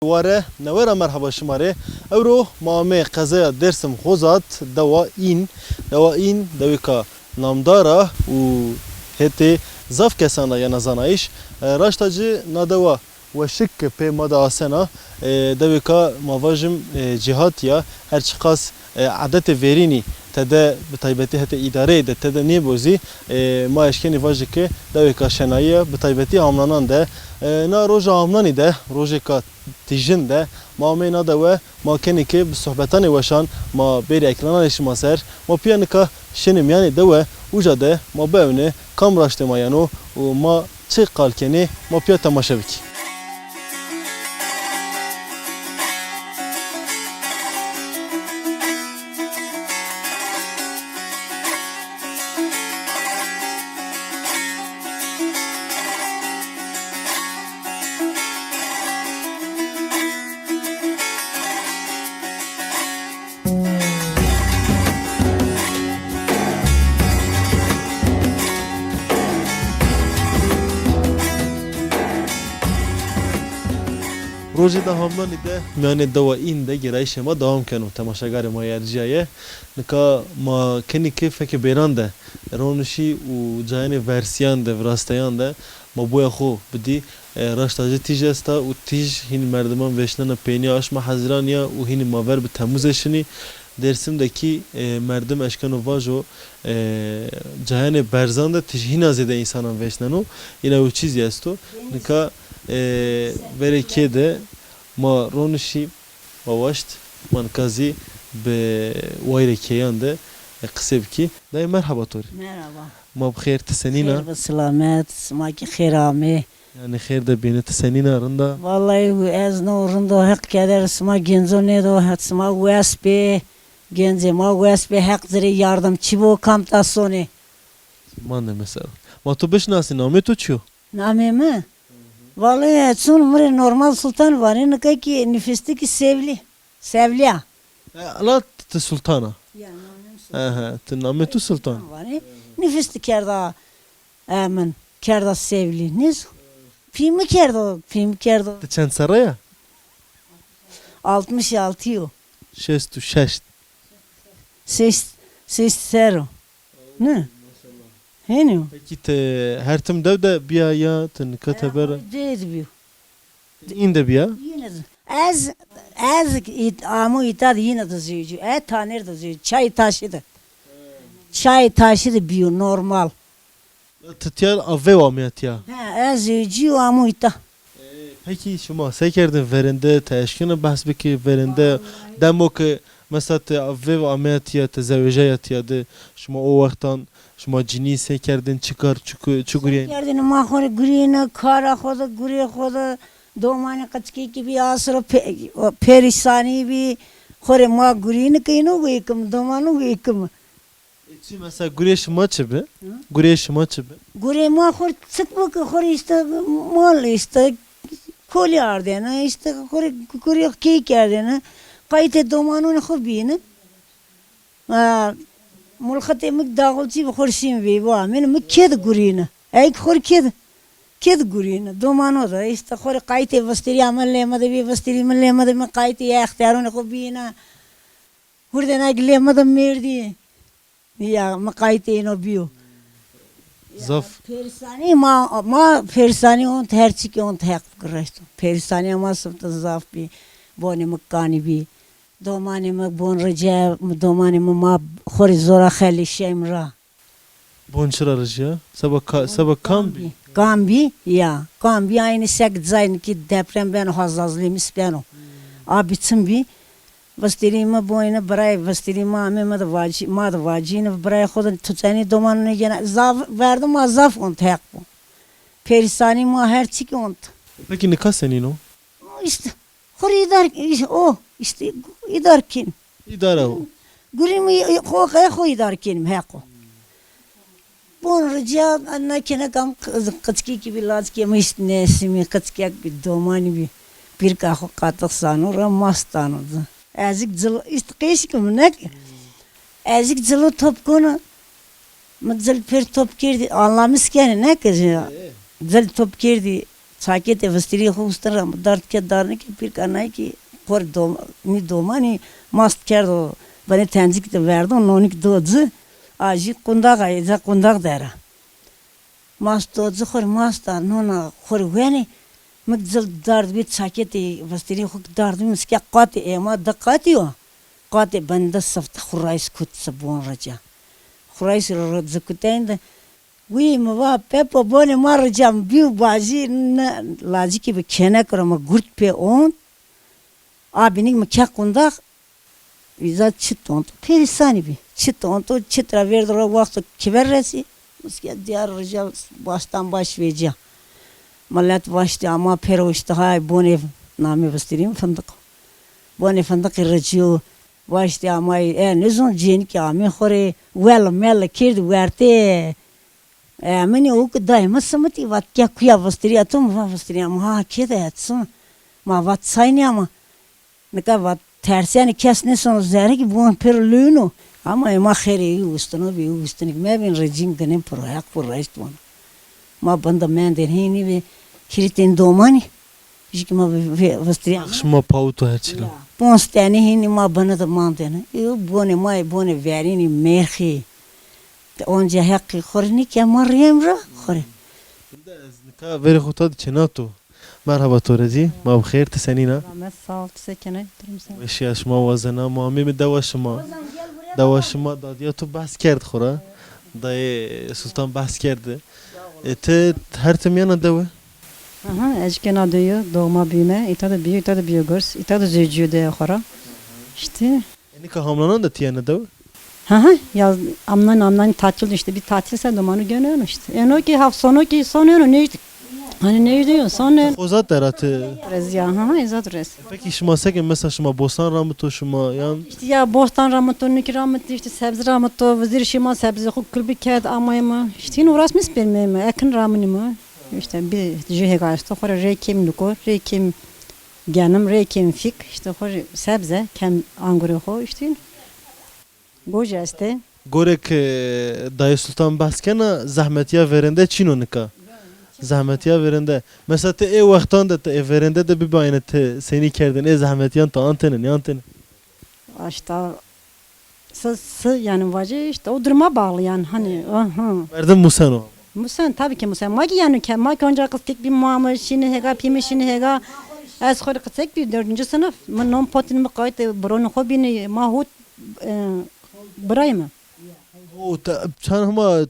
واره نوره مرحبا شماره اورو مامه قضايا درسم خوزات دوا این دویکا نامدارا و هتی زاف کسانا یا نزانایش راشتاجی ندوا و شک پی مادا آسنا دویکا مواجم جهات یا هرچی خاص عادت ورینی تده بتایبتی هت اداره ده تده نیبوزی ما اشکنی واجه که دویکا شنایی بتایبتی آمنان ده نا روز آمنانی ده روزی که تیجن ده ما مینا ده و ما کنی که به صحبتانی وشان ما بیر اکرانش ما سر ما پیانی که شنیم یعنی ده و اوجا ده ما بونه کام راشته ما یانو و ما چه قال کنی ما پیا تماشا بکی. روزی ده همانی ده میان دوا این ده گرایش ما دوام کنم تماشاگر ما یارجیه نکا ما کنی که فکر بیران ده رونشی و جایان ورسیان ده وراستیان ده ما بوی خو بدی راشتاجی تیج است و تیج هین مردمان وشنن پینی آش ما حضرانیا و هین ماور به تموزشنی درسم ده کی مردم اشکان و واجو جایان برزان ده تیج هین ازیده انسانان وشننو اینا و چیزی استو نکا vere kede ma ronuşi mavaşt man kazi be vayre keyande kısebki dayı merhaba tori. Merhaba. Ma bxeyr tesenina. Xeyr ve selamet, ma ki xeyrami. Yani xeyr de beni tesenina arında. Vallahi bu ez nurunda hak keder sma genzo ne do hat sma usb genze ma usb hak zire yardımcı bu kamtasoni. Man ne mesela. Ma tu beş nasi name tu çiyo. Name mi? Vallahi etsun mure normal sultan var ne kay ki nüfustu ki sevliya. Allah te sultana. Yani Aha, te name tu sultan. var nüfustu kerda aman kerda sevli. Niz? Film kerda. Te çen saraya? 66 yıl. Şestu şeşt. Ses zero. Ne? Henüz. Peki te her tim dev de biya ya te nikate bera. Değil İn de biya. yine de. Amu itad yine de ziyucu. Tanır da ziyucu. Çay taşıdı biyo normal. Titiyar avve amiyat ya. Ziyucu amu ita. Peki şuma sekerdin verinde teşkine bahs beki verinde demo ki mesela te avve amiyat ya te zevceyat ya de şuma o vaktan şuma cini sekerdin çıkar çukuriyen. Sekerdin mahore guriyene kara khoda guriye khoda domane kaçki ki bir asır perişani bir khore ma guriyene kayno gıyıkım domanu gıyıkım. Çi mesela güreş maçı be. Güreş maçı be. Gure ma khore sıkma ki khore işte mal işte koli ardena işte khore gure ki kerdena kayte domanu ne khobine. ملخت امک داغلتی بخورشیم وی با من مکید گورینه ایک خور کید گورینه دو مانو دا است خور قایت وستری عمل لمده بی وستری من لمده من قایت یا اختیارون خوب بینا هردن اگه لمده میردی یا مقایت اینو بیو Zaf. Persani on her çiki on tek kırıştı persani ama sıfta zaf bi boni mekani bi دومانی ما بون رجع دومانی ما خوری زورا خیلی شیم را Bonçura rıca. Sabah kambi aynı sek zayn ki deprem ben hazazlıymış ben o abi tüm bi vastirima boyuna bray vastirima ame ma da vacine bray khodan tutani domanını gene zaf verdim azaf on tek bu perisani ma her çiki on Peki ne kasenin o? işte khori idar o işte idarkin İdare o. gurimi xo idarkin haqo bon rica anna kene kam qatki ki bilaz ki mis nesimi qatki bir domani bir ka xo qatak sanu ramastanu azik zil istiqish kumnak azik zil top konu madzil per top kirdi anlamış kene ne kızı zil top kirdi Sakit vestiri hustar dard ke darne ki pir karna ki kor ni domani mast kerdo bana tenzik de verdi nonik dodzu aji kundak ayza kundak dera mast dodzu kor masta nona kor veni مقدر دارد بيت ساكتي بستري خوك دارد مسكي قاتي ما دقاتيو قاتي بند الصفت خرايس كنت سبون رجع خرايس رد زكتين ده وي ما بيبو بوني ما رجع بيو بازي لازم كي بكينا كرما قرط بي اون abinin mi kyakunda iza çıttı perisani bi çıttı çıtra verdi o vakti kiberresi miski diğer rıca baştan baş veci ملت واشتی اما پیروشته های بونه نامی بستریم فندق بونه فندق رجیو واشتی اما نزون جین که آمی خوری ول مل کرد ورته منی او که دایم سمتی وات کیا کیا بستری اتم بستری اما ها کیده اتسون ما وات ساینی اما نکا وات ترسیانی کس نسون زهره که بون پر لونو اما ما خیری اوستنو بی اوستنی مبین رجیم کنیم پر حق پر رایست بون ما بنده من دهینی به Kiritin domani, çünkü ma vestri. Şuma pauto herçila. Ponsteni hini ma bana da mantene. Eu bone verini merhi. Onca hakkı korni ki Meryem ra kore. Nika veri khutad çenato. Merhaba Torezi. Ma bxeyr tesenina. Rahmet sağ ol tesekene. Veşya şuma vazana muammi mi dava şuma dadiya tu bahs kerd khora. Dayı Sultan bahs kerdi. Te her temyana dava. Aha, ecken diyor doğma büyüme, itadı büyü, itadı büyü görs, itadı zücüğü de khora. İşte. Nika hamlanan da tiyana dava. Ha ya amnan tatil işte bir tatilse zamanı gönüyor işte. Yani ki hafta sonu ki sonu neydi? Hani neydi sonu? Ozat deratı. Rez ya ha izat rez. Peki şuma sekin mesela şuma Bostan Ramıto şuma yan. İşte ya Bostan Ramıto, Niki Ramıto, işte Sebze Ramıto, Vizir Şima Sebze kulbi ked amayma. İşte uğraşmış bilmem ekin ramını mı? İşte bir cühega işte khora rekim luko, rekim ganım, rekim fik işte khora sebze kem angure ho işte. Goja işte. Gorek Dayı Sultan Baskana zahmetiya verende çino nika. Zahmetiya verende. Mesela te ev vaktan da te verende de bir bayne te seni kerdin zahmetiyan ta antenin yantenin. İşte yani vacı işte o duruma bağlı yani hani. Verdim Musano. Musen tabii ki Musen. Magi yani ki magi onca kıstık bir muamele şini hega pimi şini hega. Az khori kıstık bir 4. sınıf. Men non potin mi kayıt bron hobini mahut برای او چند همه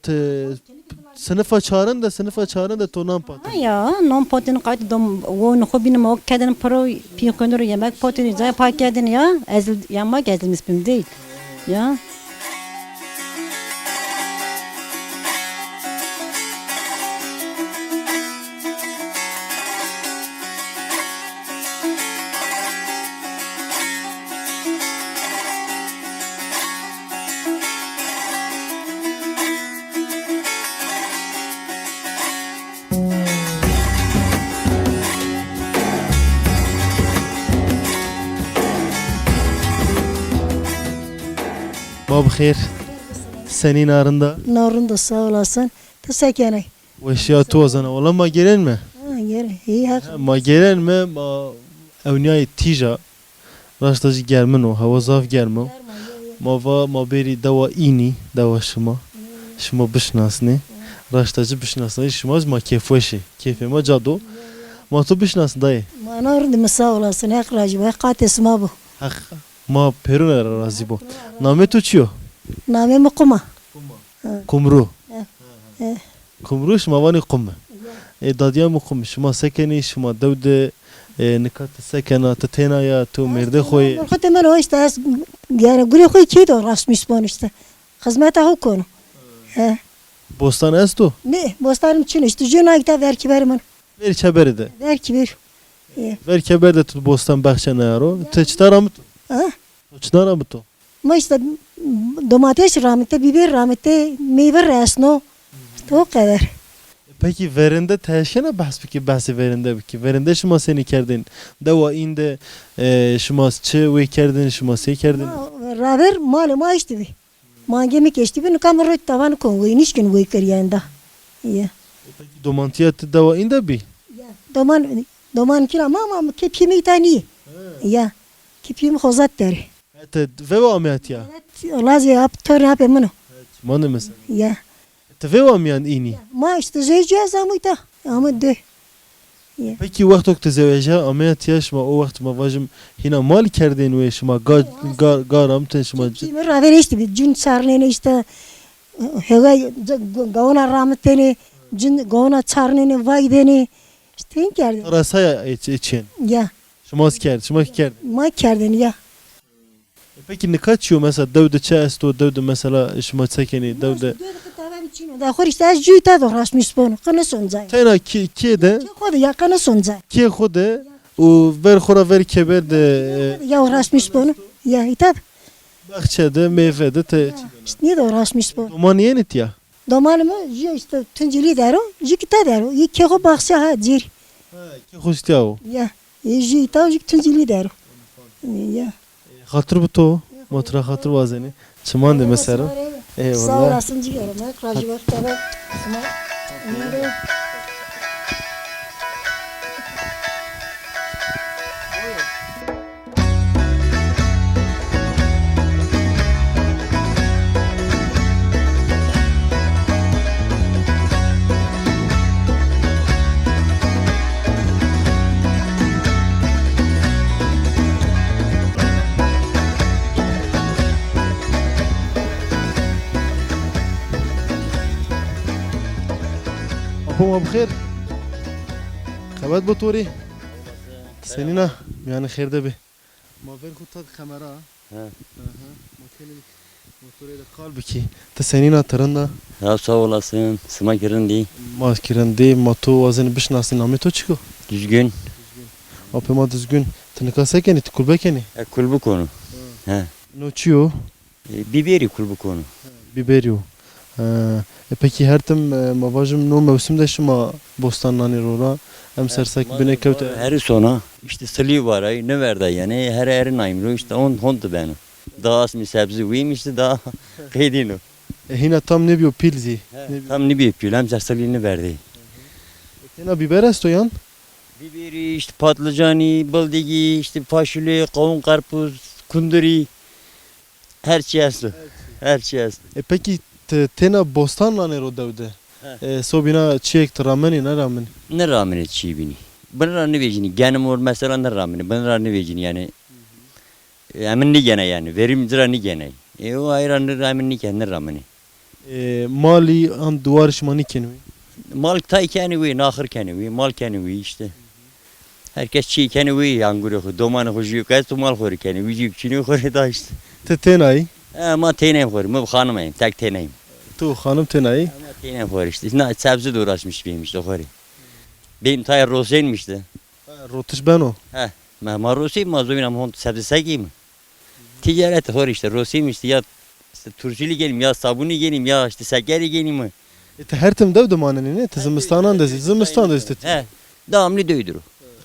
sınıfa çağırın da tonan pat. Ya non potin kayıt dom o hobini mi o kadın pro piyokundur yemek potini zay paketini ya ezil yemek ezilmiş bim değil. Ya. Ma bxeyr. Senin arında. Narında sağ olasın. Teşekkür Ve şia tu azana. Valla ma gelen mi? ederim. İyi hak. Ma gelen mi? Ma evniyay tija. Raştacı gelmen o. Hava zaf gelmen. Ma beri dava ini. Dava şuma. Şuma bişnasni. Raştacı bişnasni. Şuma ma keyfeşi. Keyfema cado. Ma tu bişnasni dayı. Ma narında sağ olasın. Hak racı. Hak katesma bu. Hak. Ma perun razı bu. Name tu çiyo? Name mi kuma? Kumru. Kumru şuma vani kumme. Dadiya mı kumme? Şuma sekeni, şuma devde nikat sekena, tetena ya tu merde khoy. Hatta ben o işte yani gure khoy kido rasmis bon işte. Hizmete ho konu. Bostan estu? Ne? Bostanım için işte juna gita ver ki verim. Ver çeberde. Ver ki ver. Ver çeberde tu bostan bahçene yaro. Te çtara mı tu? Ha? Çtara mı tu? Ma işte domates rahmette, biber rahmette, meyve resno. İşte o kadar. Peki verinde teşkene bahsi verinde peki. Verinde şuma seni kerdin. Deva inde şuma çı ve kerdin şuma seni kerdin. Raver maluma işte bir. Mange mi geçti bir kamera tavan kon ve nişkin ve kariyanda. Ya. Peki domantiyat deva inde bi. doman kira ama kepimi tani. Ya kepimi hozat der. Te ve ameliyat ya. Lazı yap tor yap emino. Manı mesela. Ya Te ve ameliyan ini. ma işte zeyce zamıyta. Ama de. Peki vakti te zeveja ameliyat ya şma o vakti ma vajim hina mal kerdin ve şma garam ten şma. Kimi raver işte bir cün sarnene işte hega gavana rahmetine cün gavana çarnene vay dene. İşte kerdi. Arasaya için. Ya Şma kerd. ma kerdin ya. Peki ne kaçıyor mesela devde çesto devde mesela şma çekeni devde. Da khor işte az cüyta da rasmis bunu. Kana sonzay. Tena ki de Khod ya kana sonzay. ki khode o ver khora ver keber de Ya rasmis bunu. Ya itad. bahçede meyvede te. İşte ne da rasmis bunu. Duman yenit ya. Domal mı? Ya işte tunceli dero. Jikita dero. Ye kego baksa ha cir. Ki hoş ya o. Ya. Ye jikita jik tunceli dero. Ya. Hatır bu to. Matra hatır vazeni. Çman de mesela. Sağ Eyvallah. olasın ciğerim. Krajı var. Tabii. Nerede? أبو بخير خبات بطوري سنينة يعني خير دبي ما بين خطة كاميرا مكان موتوري قلبك تسنينة ترندا Ya sağ olasın. Sıma girin değil. ما كيرندي موتو وزن بش ناسي نامي تو تشكو Düzgün. أبي ما دزجون تنكا سكني تقول بكني Kulbu konu. He. نوتشيو Biberi kulbu konu. بيبريو peki her tem mavajım no mevsimde şuma bostanlanır ora hem sersek bine kevte Her sona işte sılı var ay ne verdi yani her erin ayımlı işte hondu benim. Daha asmi sebze uyum işte daha kıydino. hina tam ne biyo pilzi Tam ne büyük hem sırlığını verdi. hina biber estoyan Biberi işte patlıcanı, bıldigi, işte fasulye, kavun karpuz, kunduri. Her şey aslı. Her şey aslı. peki tena bostanlanır o devde sobina çiğek rameni ne rameni Ne rağmen etçi bini. Bana ne vecini. Genim or mesela ne rağmen. Bana ne vecini yani. Emin ni gene yani. Verimdira ni gene. O ayran rağmen ni kendi rağmen. mali an duvar şmani kenvi Mal tay kendi ve nahır kendi ve mal kendi ve işte. Herkes çiğ kendi ve yanguru. Domanı hoşuyor. Kaç mal khori kendi. Vücuk çini khori da işte. tenay Ama tenayım khori. Mı hanımayım. Tek tenayım. tu hanım tenay Ama tenayım khori işte. Ne sebze de uğraşmış benim işte khori. Benim tay rosenmişti. rotiş ben o Ma Rusi mazuyum hont sebze segim. Ticaret hor işte Rusi'm işte ya işte turşili gelim ya sabuni gelim ya işte sekeri gelim mi? her tem devde maneni ne zimistanan da zimistan da işte He. Devamlı döydür.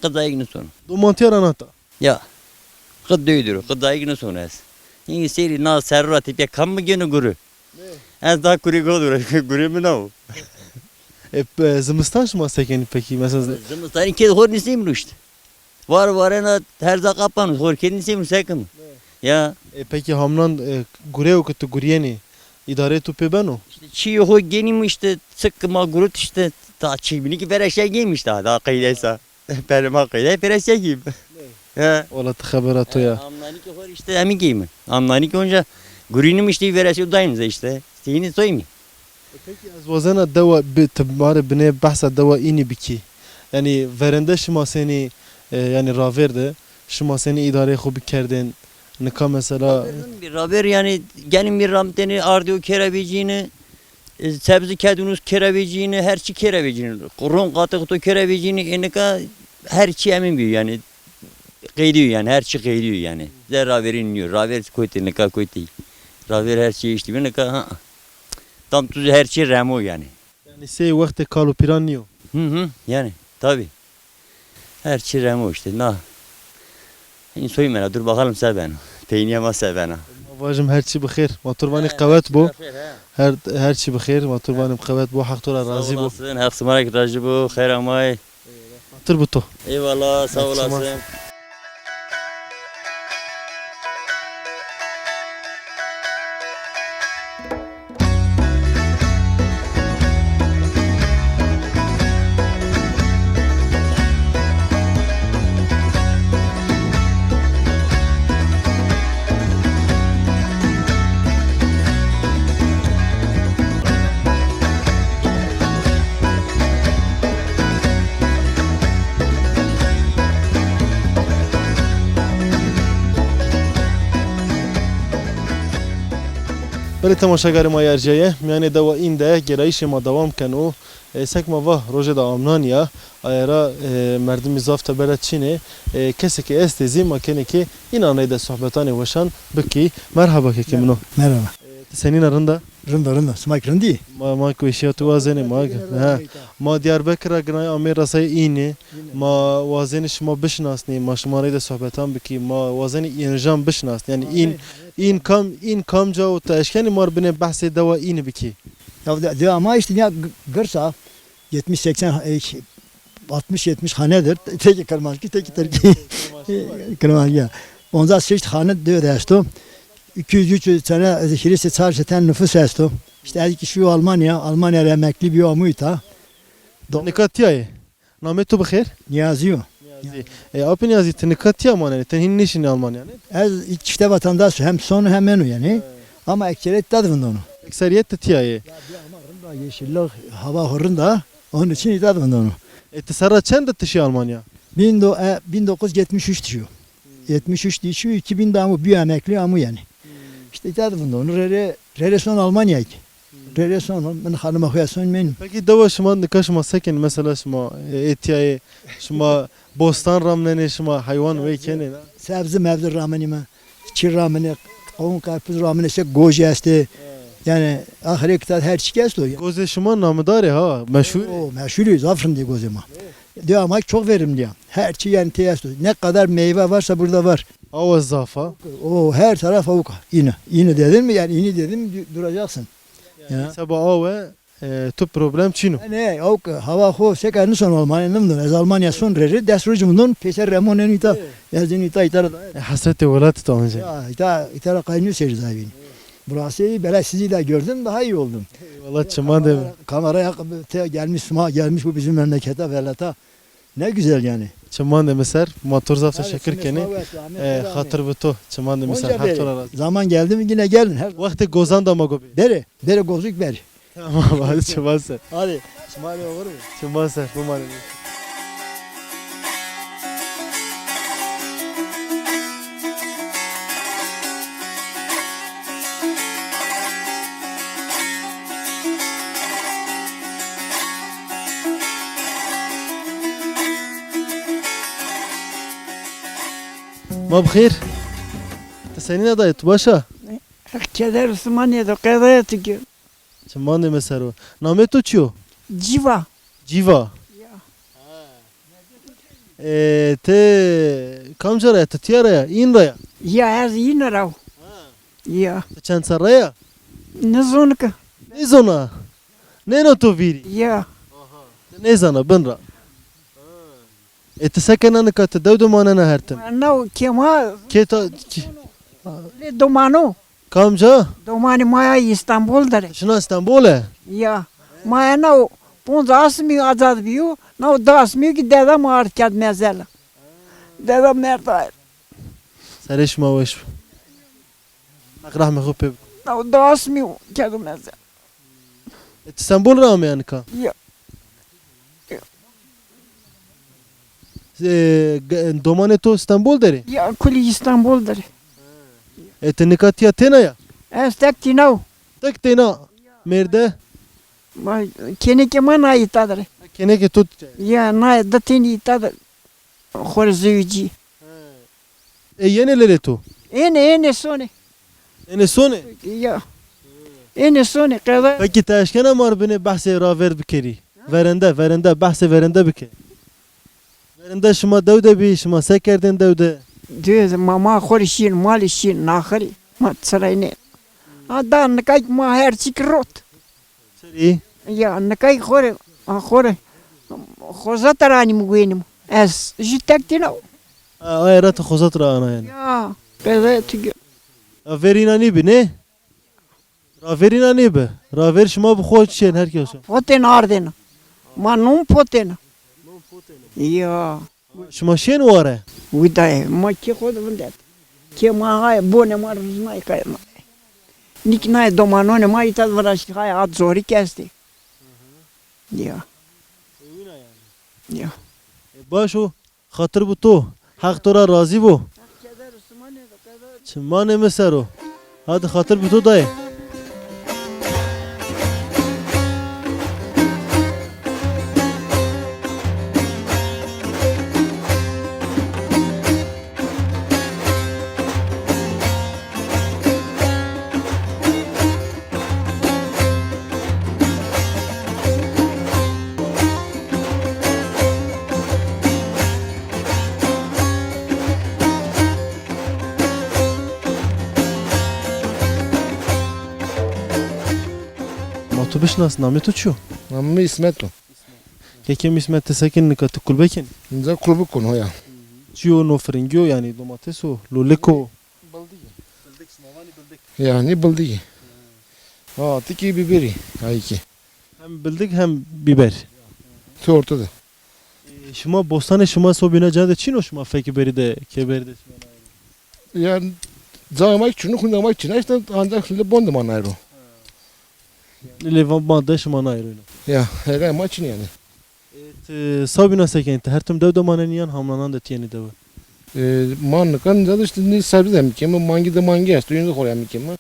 Kıdayıgını sonu. domantiyar anata Ya. Kıd döydür. Kıdayıgını sonu ez. İyi seri na serrat ipe kam mı gene guru? Ez daha kuri godur. Guru mu no? zimistan şma sekeni peki mesela Zımıstan iki hor nisim işte. Var en her zaman kapanır. Hor kendisi sekim. Ya. peki hamlan gureo kutu guriyeni idare tu pe ben o İşte çiğ ho genim işte sıkkıma gurut işte ta çiğbini ki bereşe giymiş daha kıydaysa. Perma kıyday bereşe giyim. He. Ola haberat o ya. Amlani ki hor işte emi giyim. Amlani ki onca gurinim işte bereşe udayım işte. Seni soymi. Peki az vazana deva tebare bine bahsa deva ini biki. Yani verende şima seni yani raverde şima seni idare hobi kerdin. Nika mesela Bir haber yani gelin bir ramteni ardiyo kereviciğini sebze kedunuz kereviciğini her şey kereviciğini kurun katık to kereviciğini enika her şey emin bir yani kıydiyor yani her şey kıydiyor yani. Zerra verinliyor. Raver koytu nika koytu. Raver her şey işte nika tam tuzu her şey remo yani. yani şey vakti kalu piranio. Yani tabi. Her şey remo işte na. Soyma dur bakalım sen Teyniyama sevena. Vajim her şey bixir. Motorvani qavat bu. Her şey bixir. Motorvani qavat bu. Hak tola razı bu. Hak smarak razı bu. Khair amay. Hatır bu to. Eyvallah sağ Evet, olasın. بله تماشاگر ما یرجیه میان دوا این ده گرایش ما دوام کنو سک ما و روز دا آمنانیا ایرا مردم اضافه تبرد چینه کسی که استیزی ما کنه که این آنه ده صحبتانی وشان بکی مرحبا که منو Merhaba. سنین رنده Rında. Smak rındi. ما کوشیا تو وازنه ما دیاربکر گنای امیر رسای اینه ما وازن شما بشناسنی ما شماره ده صحبتان بکی ما وازن اینجام بشناس yani این کام جا و تاشکنی مار بنه بحث دوا این بکی Ya ama işte ya Gırsa 70-80 60-70 hanedir. Teki Kırmanski, teki Türkiye. Kırmanski. Ondan sonra işte hane diyor desto. 200-300 sene Hilisi çarşıdan nüfus esto. İşte eski şu Almanya emekli bir amuyta. نکاتیه نامه تو بخیر Niyaziyo. اپن یازی تنکاتیا مانه تنهین نیشین آلمانیا نه Ez çifte vatandaş hem sonu hem menu yani. Ama ekseriyet tadında onu. اکثریت تیایه Yeşillik hava horunda. Onun için tadında onu. اتصرا چند تشی آلمانیا 1973 diyor. 73 diyor. 2000 damı bir emekli amı yani. İşte tadında onu. Relasyon Almanya ki. Relasyon ben hanıma koyasın benim. peki dava şuma nika şuma sekin mesela şuma etiyaye şuma bostan ramlene şuma hayvan ve kene Sebze mevzi ramenime. Çir ramene. Kavun karpuz ramene ise goji esti. Yani ahire kadar her şey kesti o ya. goze şuma namıdar ha meşhur O meşhuruyuz Afrin diye gozema. Diyor ama çok verimli ya. Her şey yani teyastu. Ne kadar meyve varsa burada var. avaz zafa O her taraf avuk. İğne dedin mi yani iğne dedin mi duracaksın. Ya. sabah ave tu problem çino Ne avuk hava ho sekanı son Almanya'nın ez Almanya son reri desrucumunun peser remonen ita yazın ita itara hasreti velat tanıca ya itara kaynıyor seyir zayıfın. Burası böyle sizi de gördüm daha iyi oldum. valla çama de Kameraya gelmiş bu bizim memlekete velata. Ne güzel yani. çama de meser motor zafta şekir kene hatır buto çama de meser hatır araz Zaman geldi mi yine gelin. Her vakti gozan da magobi beri gozuk beri. tamam hadi çama ser Hadi. İsmail olur mu? çama ser bu mani ما بخير تسنين دايت باشا Keder Osmaniye'de kazaya çıkıyor. çman de mesero name to çio Civa. Civa te kamjara te tiara in raya Ya az yine rav. Ya. çan saraya Ne zonka. ne zona ne no to viri Ya. ne zana benra te sakana ka te dawdo manana hertem Ano kema keta le domano. kamja Domani maya İstanbul'da. şuna İstanbul'e Ya. Maya no 50 mi azad biyo. No 10 mi ki dedem artık mesela. Dedem nerede? sarışma veş rahme xupe No 10 mi kedim mesela. İstanbul rame yani ka Ya. domane to İstanbul deri Ya kuli İstanbul'da. te nikatiya tena ya Estek tinav. tak tena merde Kene kema na itadır. kene ke tut Ya na da tini itadır. Khorzuyuci. yeneleri to Ene sone. ene sone Ya. Ene sone kadar. peki taşkana mar beni bahse raver bikeri verende bahse verende bike verende şuma devde bi şuma sekerden devde Diyor mama khorişin malişin nahri. Mat sarayne. Adan kay ma her çıkrot. seri Ya nakay khore. Khore. Khoza tarani mu gwenim. Ez ji tek dina. Ayrat xozat ra ana yani. Ya. Beze tüge. Verina ne bi ne? Raverina ne bi? Raver şuma bu xoç çen herkes. Poten ardena. Ma non poten. Ya. Şuma şen ware. Uitaye. Ma ki khod vundet. Ki ma hay bone ma rızmay kayma. Niknay domanone ma itad varaş hay at zori kesti. Ya. Ya. Başo xatir bu to. Haq tora razı bu. Çimane mesero. Hadi xatir bu to dayı. Tu bişnas namı tuçu. Namı İsmet'o. Kekim İsmet tesekin nikatı kulbekin. Nza kulübü konu ya. Çiyo no fringyo yani domateso, loleko. Yani bildi. Ha tiki biberi. Hayki. Hem bildik hem biber. Tu ortada. Şuma bostanı şuma sobina cade çino şuma feki beri de keberi de. Yani zamak şunu kundamak için işte ancak şimdi bondu manayro. Levan banda şuma nayrı. Ya hele maçın yani. Sabina sekente her tüm devde maneniyan hamlanan da tiyeni dev. Man kan zaten işte ne sabit de mi ki mangi de mangi işte yünde koyan mi ki mi?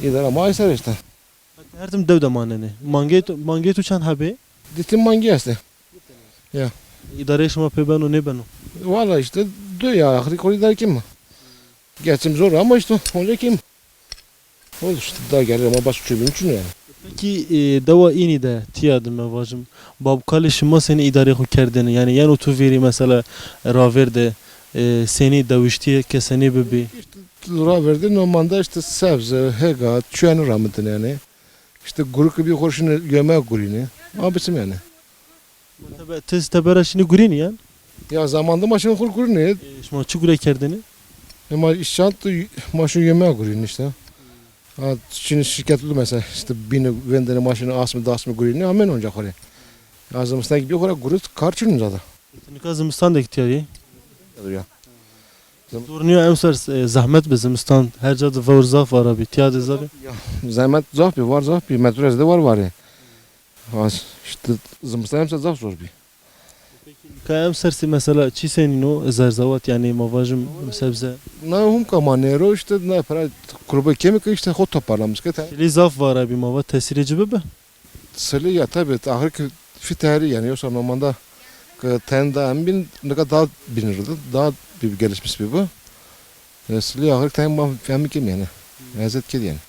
İdara maaşlar işte. Her tüm devde maneni. Mange tuçan habe. Ditim mangi işte. İdare şuma pebeno ne beno. Valla işte diyor ya ahri koli der kim mi? Geçim zor ama işte olacak kim? Olur işte daha gelir ama baş çöbün için yani. Peki deva ini de tiyadım mevacım. Babkali şuma seni idare ho kerdeni. Yani yan otu veri mesela raver de seni daviştiye keseni bebi. Lira verdi normalde işte sebze, hega, çüğeni rahmetin yani. İşte guruk bir kurşunu yemek gurini. Abisim yani. Tez tebera şini gurini yan. Ya zamanda maşını kur gurini. Şuma çugure kerdeni. Ama işçantı maşını yemek gurini işte. Ha, şimdi şirketli mesela işte bini vendene maşını asmı dasmı gurini hemen olacak oraya. Azımızdan gibi oraya gurut karçının zaten. Nika Zimistan da ihtiyari. Ya. Durnuyor emser zahmet be Zimistan. Her cadı vavrzaf var abi. Tiyadı zarı. Zahmet zaf bir var zaf bir metrozde var ya. Ha, işte zımıstan hemse zaf zor bir. Nika emsersi mesela çi senin o zerzavat yani mavajım sebze. Ne hum kamanero işte ne para kurba kemik işte hot toparlamış ki. Li zaf var abi mava tesirici bebe. Sılı ya tabi ahır ki fiteri yani yoksa normalde tenda emin ne kadar daha bilinirdi. Daha bir gelişmiş bir bu. Sılı ahır tenda fehmi kim yani. Lezzet kedi yani.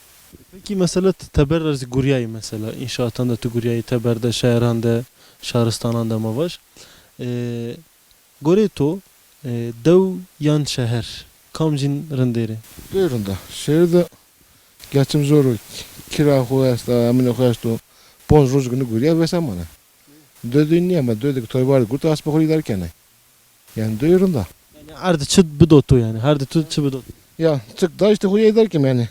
Peki mesela teber guryayı mesela inşaattan da tu guryayı teberde şehirhanda şahristananda mavaş. Gore to dev yan şehir kamcin rınderi. Buyurun da şehirde geçim zor kira koyasta amine koyasta pon rozgunu guriya vesem bana. Dödün niye ama dödük toy vardı kurta asma koli derken yani duyurun da. Yani ardı çıt bidotu yani hardı tut çıt bidot. Ya çık da işte huya ederken yani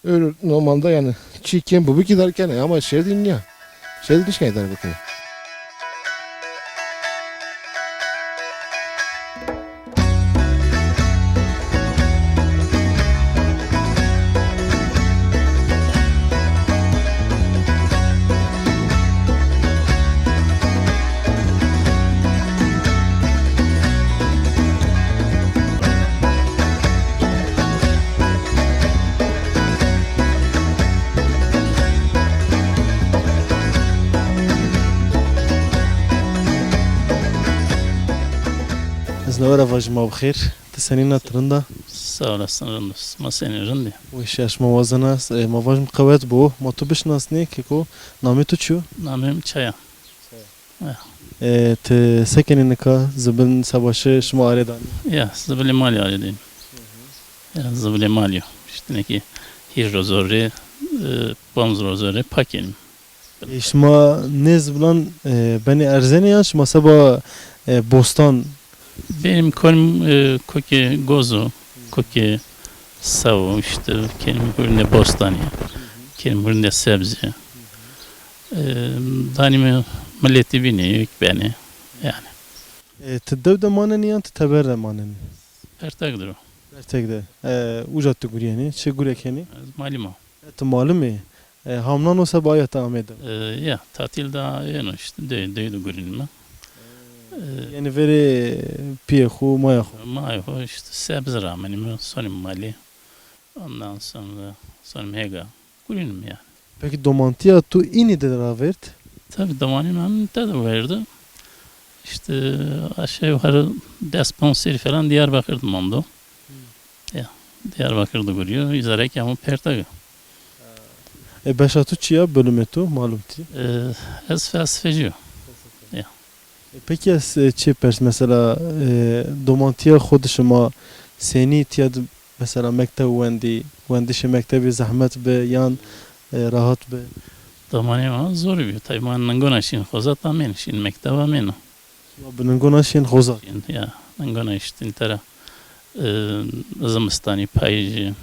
öyle normalde yani çiğken bu bir derken ama şehir niye? Şehir ne şey eder bakayım. Znavara vajma bxir. Tesenina trında. Sağ olasın Rındus. Ma seni rındı. Wish yaş mavazana mavajm qavet bu. Motobiş nasne keko nami tuçu. Namim Çaya. Te sekeninka zibin savaşı şma aredan. Ya zıbılı mali aledeyim. Ya zıbılı mali. İşte ne ki hijro zorri, bonzro zorri pakenim. Şma nez bulan beni erzeni yan şma sabah bostan Benim konum koki gozu, koki savu işte kelim üründe bostani, kelim üründe sebze. Danimi milleti bini beni yani. tdev de manen yan teber de manen. Pertagdır o. Gerçekte. Ucat guriyeni, çi gurekeni. Malimo. Malum hamlan olsa bayat Ahmet'e. Ya tatilde yani işte deydu gürünme. Yani veri piyehu mayahu. Mayo işte sebze ramenimi sonim mali. Ondan sonra hega gürünme yani. Peki domantiya tu ini de ravert. Tabii damanım hem tadı verdi. İşte aşağı yukarı desponseri falan Diyarbakır'da oldu. Ya Diyarbakır'da görüyor. İzarek ama pertagı. Beşatu çiya bölüme tu malum ti. Ez felsefeci. Peki ez çi pers mesela domantiya xodişma seni tiyad mesela mektep wendi mektebi zahmet be yan rahat be. Damanım ama zor bir. Tabii nangona şin xozat amen. Şin mektep amen. Bunun gonaşin xoza. Ya nangona işte intera zımstani payıcı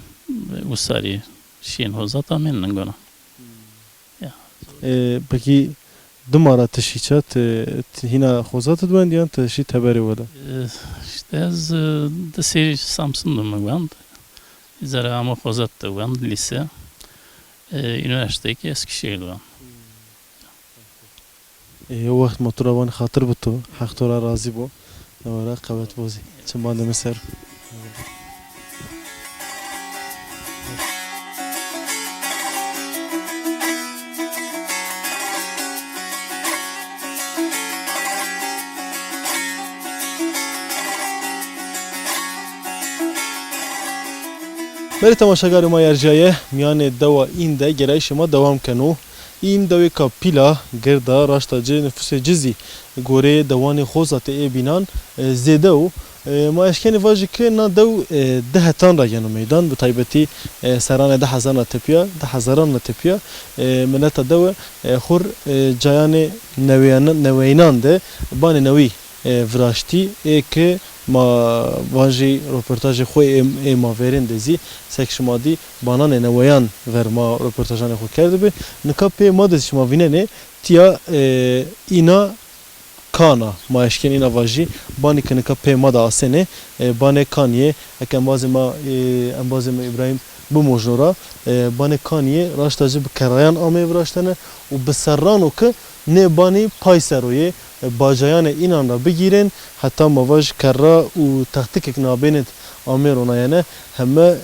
usari şin xozat amen nangona. Peki dumara tişiçat hina xozat dwen yan tişi teberi wada. İşte ez de seri Samsun'da mı ben? İzara ama xozat ben lise. Üniversitedeki Eskişehir'de ben. O vakit motoravan xatır butu. Haktora razı bu. Navara qavet bozi. Çimban demeser. بری تماشاگر ما یرجایه میان دوا این ده گرایش ما دوام کنو این دوی کا پیلا گردا راشتا جه نفس جزی گوره دوان خوزات ای بینان زیده و ما اشکنی واجی که نا دو ده تان را ینو میدان به تایبتی سران 10,000 تپیا 10,000 تپیا منت دو خور جایان نوینان ده بان نوی وراشتی که ما واجی رپورتاج خوی ما ورین دزی سکشمادی بانان نویان ور ما رپورتاجان خو کرده به نکاپ ما دز شما وینه نه تیا اینا کانا ما اشکن اینا واجی بانی که نکاپ ما دا آسنه بانه کانیه اکن ما ابراهیم bu mojnora bane kaniye raştacı bu karayan ame vrashtane u besarrano ke ne bani payseroye bacayane inanra bigiren hatta mavaj karra u taktik eknabenet amer ona yani hemme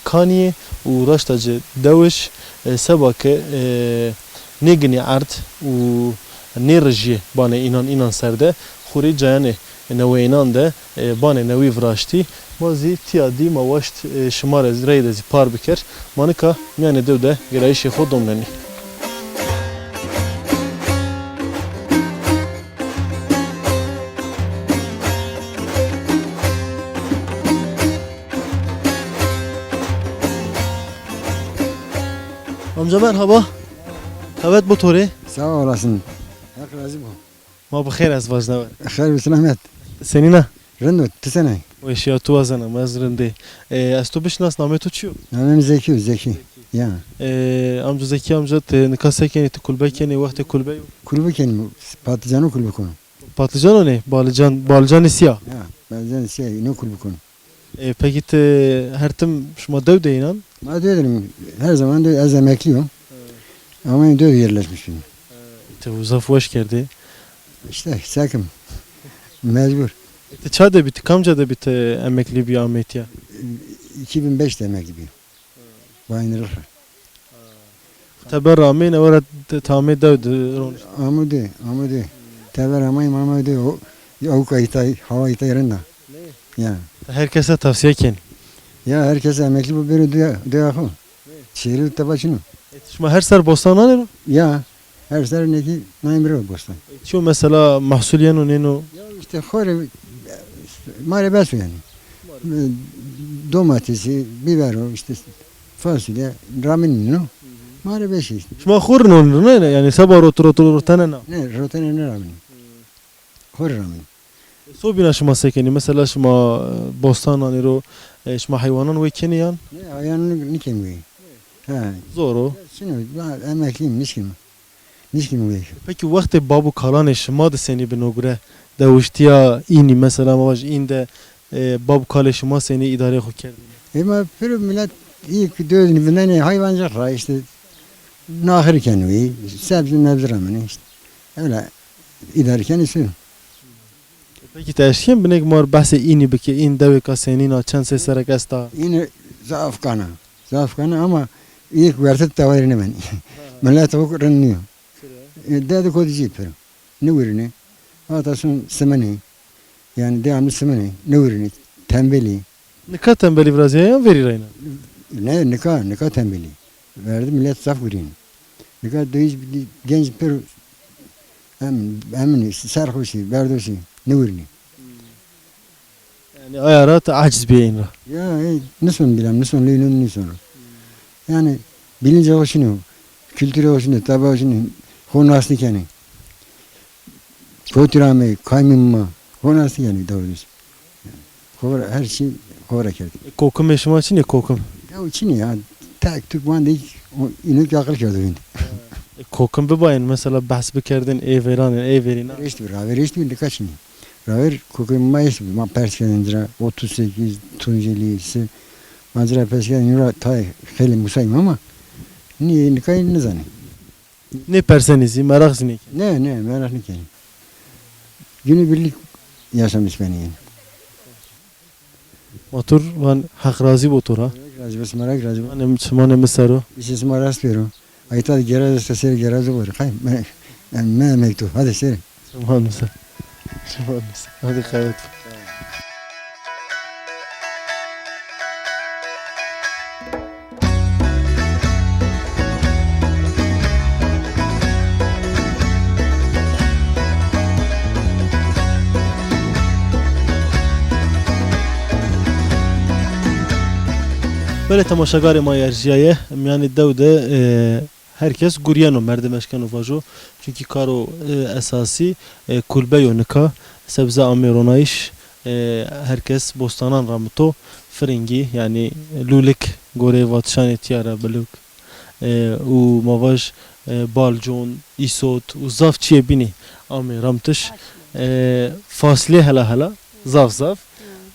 kaniye u raştacı deviş sebake negni art u nerji bane inan serde khuri cayane نوینان ده بان نوی وراشتی بازی تیادی مواشت شمار از رای دزی پار بکر مانکا میانه دو ده گرایش خود دومنی Amca merhaba. Evet bu tori. Sağ olasın. Hak razı bu. Ma bixeyr az vajda ver. Xeyr misin Ahmet? Senina. Rendo, tisene. O eşya tu azana mazrinde. Az tu bişnas name tu çiyo. Namem Zeki, Zeki. Ya. Amca Zeki amca te nikasakeni te kulbekeni vakti kulbey. Kulübü kendim, patlıcanı kulübü konu. Patlıcan o ne? Balıcan siyah. Ya, bazen ne kulübü konu. Peki te her tim şuma dev de inan. Ma diyorum, her zaman da az emekliyim. Ama döv yerleşmiş şimdi. Te uzaf hoş geldi. İşte sakın. Mecbur. Te çade biti kamca da biti emekli bir Ahmet ya. 2005'te emekli bir. Bayınırır. Taber rağmen evara tamir devdi. Amude. Teber amayım o avuk ayıtay, hava ayıtay yerinde. Ya. Herkese tavsiye ken. Ya herkese emekli bu biri duyakı. Şehri tabaşını. Şuma her ser bostana ne? Ya. Her sene neki nayim biri bostan. Şu mesela mahsuliyen o neno. İşte hore marebesu yani. Domatesi, bibero, işte fasulye, ramin no. Marebeşi işte. Şuma khurun olur ne? Yani sabah otur tane ne? Ne rotene ne ramin. Hore ramin. So bina şuma sekeni mesela şuma bostan aniro şuma hayvanan ve keniyan Ayağını nikim güy. Ha. zoro. Şimdi ben emekliyim niskim. Niskim güy. Peki vakti babu kalan şuma da seni binogre davuştiya ini mesela mavaj inde babu kale şuma seni idare xo kerdi. Ama pür millet ilk dördünü bilen hayvancılık işte nahirken güy. Sebze mebze rağmen işte. Öyle idareken istiyorum. Peki teşkim binek mar bahse ini bike in deveka senin açan seserek esta. Yine zaafkana. Zaafkana ama ilk vertet tavarini ben. Millet o renniyor. Dedi kodici pür. Ne ürünü? Atasın semeni. Yani devamlı semeni. Ne ürünü? Tembeli. Nika tembeli biraz ya verir ayna. Ne nikah tembeli. Verdi millet saf görüyor. Nikah döyiz genç pür emin sarhoşi, verdoşi. Ne ürünü? Yani ayarat aciz bir ayna. Ya nasıl bilem, nasıl leylon nasıl? Yani bilince hoşunu, kültürü hoşunu, tabi hoşunu, honasını yani. Kotirame, kaymımma, honasını yani doğrusu. Kovra her şey kovra kerdi. Kokum eşima için ya kokum. Ya için ya tek tük van değil, inek akıl kerdi beni. Kokum bir bayan mesela bahs bikerdin ev verin. Reşti bir kaçını. Raver kokum mayıs bir ma perskedendira 38 Tuncelisi. Manzara perskedendira tay heli musayım ama niye nikayın ne zanı? Ne persenizi merak sinek. Ne merak ne yani. Günübirlik yaşamış beni yani. Otur van hak razı otur ha. Razı bas merak razı. Hani çımane mesaro. İşte maras pero. Ayta geraz sesler geraz olur. Kay ben mektup. Hadi seri. Çımane mesaro. Hadi kayıt. Böyle tamaşagar ma yerciye yani devde herkes guryano merdemeşkano vajo çünkü karo esası kulbe yonika sebze amironayış herkes bostanan ramto fringi yani lulik gore vatşan etiyara beluk u mavaj baljon isot u zafçiye bini ami ramtış fasle hala zaf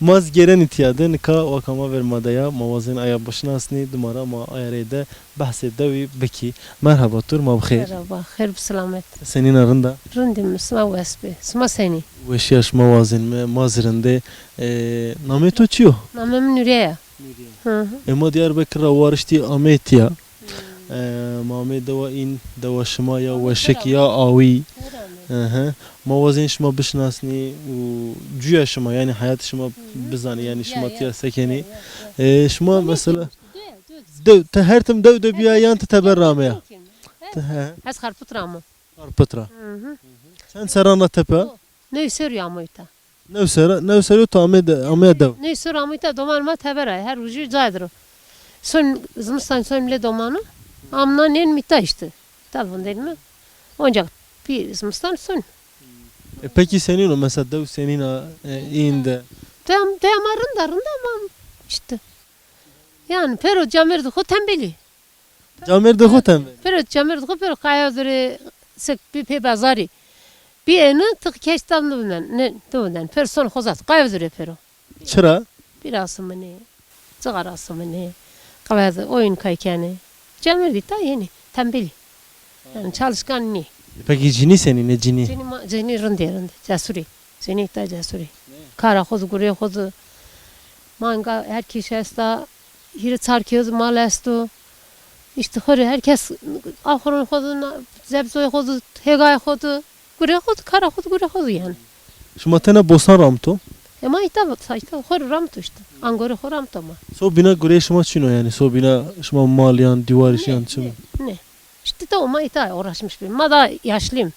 maz gelen itiyadı nika vakama vermadaya mavazin aya başına asni dumara ma ayarede bahsede ve beki merhaba tur mabxir Merhaba, hayır selamet. senin arında Rundim, sma vespi, sma seni. veşyaş mavazin me mazirinde nameto çiyo Namem Nuriye. Hı hı. ema Diyarbakır'a varıştı Ahmetya Mame deva in deva şmaya ve şekiya avi موازين شما بشناسني وجويا شما يعني حياة شما بزاني يعني شما تيا سكني شما مثلا دو تهرتم دو بيا يان تتبراميا Az karput ramı. Arpatra sen serana tepe Ne sör yağmıyta. nevsera to amaya dev Ne sör yağmıyta domanma tebera her ucu caydırı. Son zımstan son bile domanı. Amna nen mita işte. Telefon değil mi? Ancak bir zımstan son. peki senin o mesela dev senin inde Dem arında ama işte. Yani pero camerdi ko tembeli. Camer de hotem Pero camerdi ko pero kayadırı sık bir pe bazari. Bir eni tık keştan dövden ne dövden person hozat kayadırı pero. çıra Biraz mı ne? Çıgarası mı ne? Kayadı oyun kaykani. Camerdi ta yeni tembeli. Yani çalışkan ne? peki cini senin ne cini Cini rındı cesuri. Cini ta cesuri. Kara kozu gurya kozu. Manga her kişi esta hiri çarkıyordu mal estu. İşte hori herkes ahırın kozu zebzoy kozu hegay kozu. Gurya kozu kara kozu gurya kozu yani. şuma tane bosan ramto Ama ita hori ramtu işte. Angori hori ramtu ama. so bina gure şuma çino yani so bina şuma mal yan divar yan çino Ne? İşte de ama ita uğraşmış bir. Ma da yaşlıyım.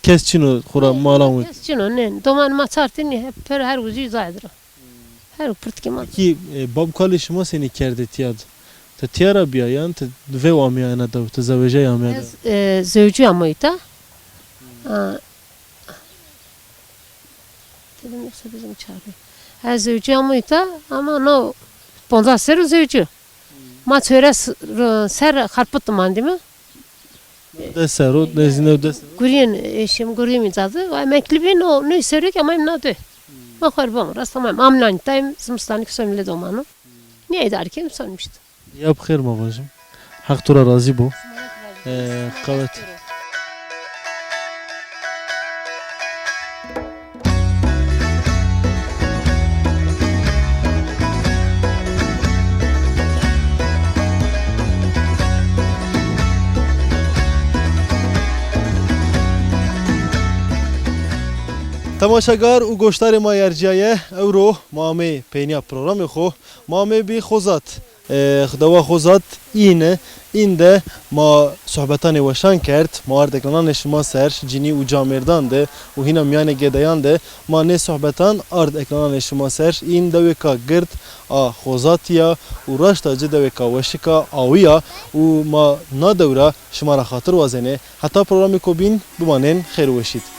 kes çino kura malan Kesçino ne? Doman maçartı ne? Hep her ucu zaydır. Her pırtki ma. ki bab kale şuma seni kerde tiyad te tiyara biya yan te ve amiyana da te zaveja amiyana Zevcu ama ita. Dedim yoksa bizim çağırıyor. Her zevci ama no 15 sene zevci. Ma çöre ser karpıttım an değil mi? Desero, nezine desero. Guriyen eşim guriyem izadı. Ve emekli bir ne söylüyor ki ama ne de. Ma karbon rastlamam. Amlan time zımstanik sömle domanı. Niye ederken sönmüştü. Yap xeyr babacığım. Hak tura razı bu. Evet. تماشاگر و گوشتار ما یرجیه اورو مامه پینیا پروگرام خو مامه بی خوزات دوا خوزات این ده ما صحبتان وشان کرد ما اردکلان شما سرش جینی و جامردان ده و هینا میان گدایان ده ما نه صحبتان اردکلان شما سرش این دوی کا گرد خوزاتیا و رشتا جدوی کا وشکا آویا و ما نادورا شما را خاطر وزنه حتی پروگرامی کو بین بمانین خیر وشید